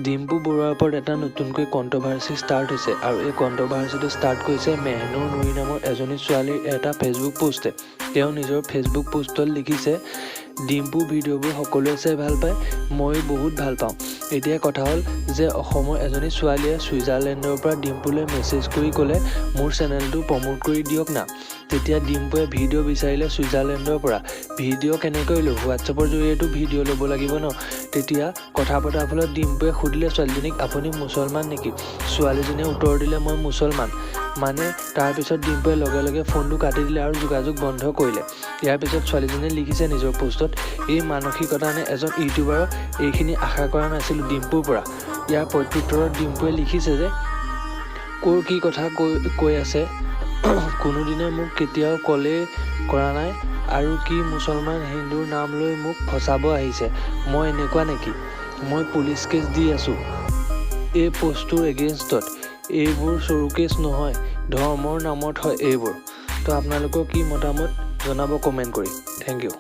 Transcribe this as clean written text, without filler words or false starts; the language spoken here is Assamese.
ডিম্পু বৰুৱাৰ ওপৰত এটা নতুনকৈ কণ্ট্ৰভাৰ্চি ষ্টাৰ্ট হৈছে আৰু এই কণ্ট্ৰভাৰ্চিটো ষ্টাৰ্ট কৰিছে মেহনুৰ নুৰী নামৰ এজনী ছোৱালীৰ এটা ফেচবুক পোষ্টে। তেওঁ নিজৰ ফেচবুক পোষ্টত লিখিছে, ডিম্পু ভিডিঅ'বোৰ সকলোৱে চাই ভাল পায়, ময়ো বহুত ভাল পাওঁ। এতিয়া কথা হ'ল যে অসমৰ এজনী ছোৱালীয়ে ছুইজাৰলেণ্ডৰ পৰা ডিম্পুলৈ মেছেজ কৰি ক'লে মোৰ চেনেলটো প্ৰমোট কৰি দিয়ক না। তেতিয়া ডিম্পুৱে ভিডিঅ' বিচাৰিলে ছুইজাৰলেণ্ডৰ পৰা। ভিডিঅ' কেনেকৈ ল'ব? হোৱাটছআপৰ জৰিয়তেতো ভিডিঅ' ল'ব লাগিব ন। তেতিয়া কথা পতাৰ ফলত ডিম্পুৱে সুধিলে ছোৱালীজনীক, আপুনি মুছলমান নেকি? ছোৱালীজনীয়ে উত্তৰ দিলে, মই মুছলমান। মানে তাৰপিছত ডিম্পুৱে লগে লগে ফোনটো কাটি দিলে আৰু যোগাযোগ বন্ধ কৰিলে। ইয়াৰ পিছত ছোৱালীজনীয়ে লিখিছে নিজৰ পোষ্টত, এই মানসিকতা নে এজন ইউটিউবাৰৰ, এইখিনি আশা কৰা নাছিলোঁ ডিম্পুৰ পৰা। ইয়াৰ প্ৰত্যুত্তৰত ডিম্পুৱে লিখিছে যে ক'ৰ কি কথা কৈ আছে, কোনোদিনে মোক কেতিয়াও কলেই কৰা নাই আৰু কি মুছলমান হিন্দুৰ নাম লৈ মোক ফচাব আহিছে, মই এনেকুৱা নেকি? মই পুলিচ কেছ দি আছোঁ এই পোষ্টটোৰ এগেইনষ্টত। এইবোৰ চোৰ কেছ নহয়, ধৰ্মৰ নামত হয় এইবোৰ। তো আপোনালোকৰ কি মতামত জনাব কমেণ্ট কৰি। Thank U.